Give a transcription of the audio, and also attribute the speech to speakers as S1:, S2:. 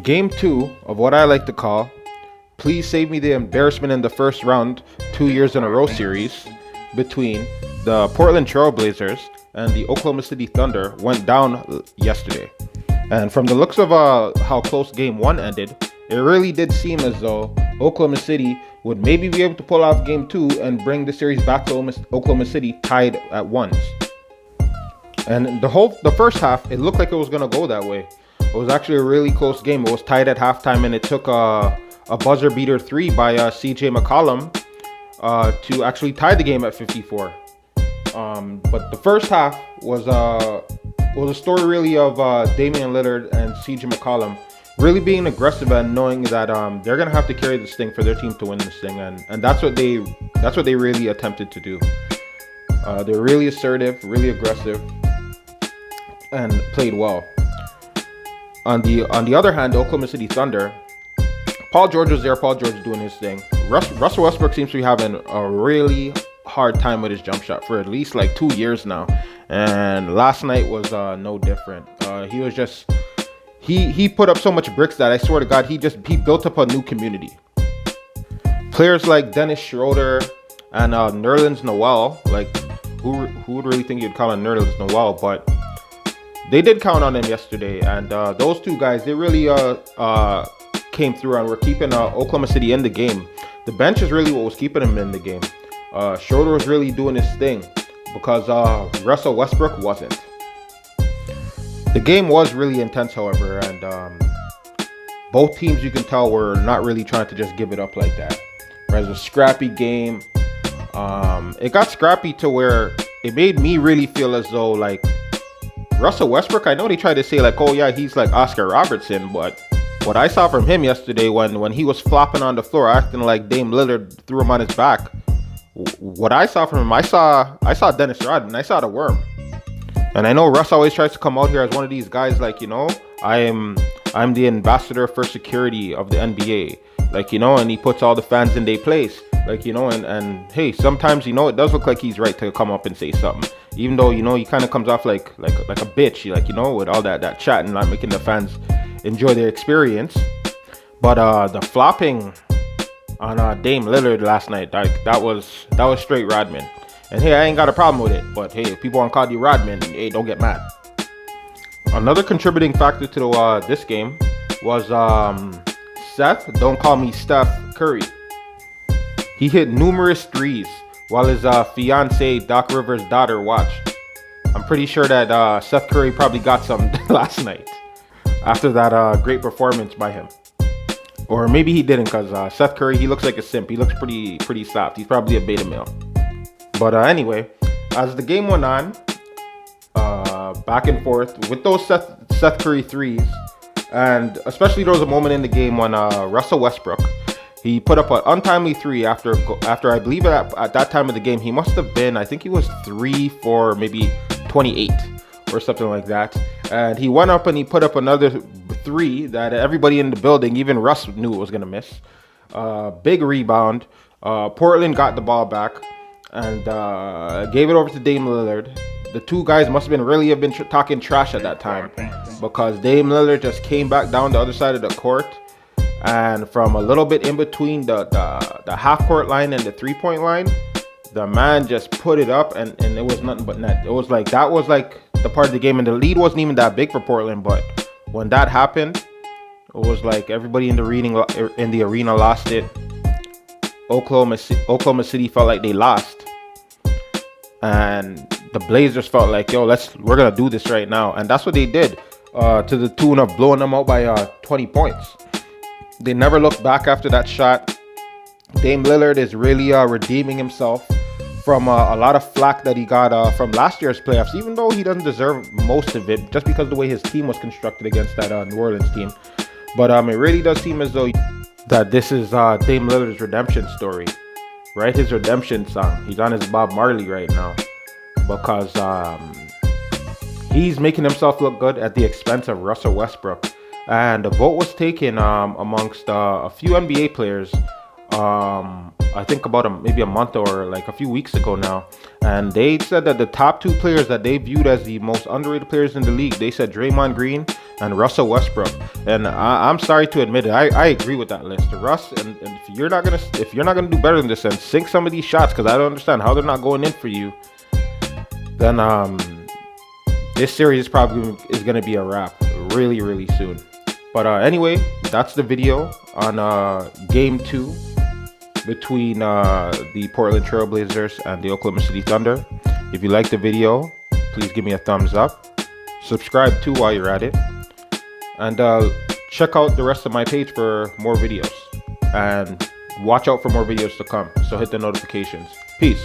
S1: Game 2 of what I like to call Please Save Me the Embarrassment in the First Round 2 years in a row series between the Portland Trailblazers and the Oklahoma City Thunder went down yesterday. And from the looks of how close game 1 ended, it really did seem as though Oklahoma City would maybe be able to pull off game 2 and bring the series back to Oklahoma City tied at ones. And the first half, it looked like it was going to go that way. It was actually a really close game. It was tied at halftime, and it took a buzzer beater 3 by CJ McCollum to actually tie the game at 54. But the first half was a story really of Damian Lilliard and CJ McCollum really being aggressive and knowing that they're gonna have to carry this thing for their team to win this thing, and that's what they really attempted to do. They're really assertive, really aggressive, and played well. On the other hand, Oklahoma City Thunder, Paul George was there. Paul George doing his thing. Russell Westbrook seems to be having a really hard time with his jump shot for at least like 2 years now, and last night was no different. He was just he put up so much bricks that I swear to God he built up a new community. Players like Dennis Schroeder and Nerlens Noel, like who would really think you'd call him Nerlens Noel, but they did count on him yesterday, and those two guys, they really came through and were keeping Oklahoma City in the game. The bench is really what was keeping him in the game. Schroeder was really doing his thing because Russell Westbrook wasn't. The game was really intense, however, and both teams, you can tell, were not really trying to just give it up like that. Right? It was a scrappy game. It got scrappy to where it made me really feel as though, like, Russell Westbrook, I know they tried to say, like, oh yeah, he's like Oscar Robertson, but what I saw from him yesterday when he was flopping on the floor, acting like Dame Lillard threw him on his back, what I saw from him, I saw Dennis Rodman, I saw the worm. And I know Russ always tries to come out here as one of these guys, like, you know, I'm the ambassador for security of the NBA, like, you know, and he puts all the fans in their place, like, you know, and hey, sometimes, you know, it does look like he's right to come up and say something, even though, you know, he kind of comes off like a bitch, like, you know, with all that chat and not making the fans enjoy their experience. But the flopping on Dame Lillard last night, like, that was straight Rodman. And hey, I ain't got a problem with it, but hey, if people want to call you Rodman, hey, don't get mad. Another contributing factor to this game was Seth, don't call me Steph Curry. He hit numerous threes while his fiance Doc Rivers' daughter watched. I'm pretty sure that Seth Curry probably got some last night after that great performance by him. Or maybe he didn't, because Seth Curry, he looks like a simp. He looks pretty soft. He's probably a beta male. But anyway, as the game went on, back and forth with those Seth Curry threes, and especially there was a moment in the game when Russell Westbrook, he put up an untimely 3 after I believe at that time of the game, he must have been, I think he was 3 for maybe 28 or something like that. And he went up and he put up another 3 that everybody in the building, even Russ, knew it was going to miss. Big rebound. Portland got the ball back and gave it over to Dame Lillard. The two guys must have been talking trash at that time, because Dame Lillard just came back down the other side of the court, and from a little bit in between the half-court line and the three-point line, the man just put it up, and it was nothing but net. It was like, that was like the part of the game, and the lead wasn't even that big for Portland, but when that happened, it was like everybody in the arena lost it. Oklahoma City felt like they lost, and the Blazers felt like, yo, we're gonna do this right now, and that's what they did, to the tune of blowing them out by 20 points. They never looked back after that shot. Dame Lillard is really redeeming himself from a lot of flack that he got from last year's playoffs, even though he doesn't deserve most of it, just because of the way his team was constructed against that New Orleans team. But it really does seem as though that this is Dame Lillard's redemption story, right? His redemption song. He's on his Bob Marley right now, because he's making himself look good at the expense of Russell Westbrook. And the vote was taken amongst a few NBA players, I think about maybe a month or like a few weeks ago now. And they said that the top 2 players that they viewed as the most underrated players in the league, they said Draymond Green and Russell Westbrook. And I'm sorry to admit it, I agree with that list. Russ, and if you're not gonna do better than this and sink some of these shots, because I don't understand how they're not going in for you, then this series probably is gonna be a wrap really, really soon. But anyway, that's the video on Game 2 between the Portland Trailblazers and the Oklahoma City Thunder. If you like the video, please give me a thumbs up. Subscribe too while you're at it. And check out the rest of my page for more videos. And watch out for more videos to come. So hit the notifications. Peace.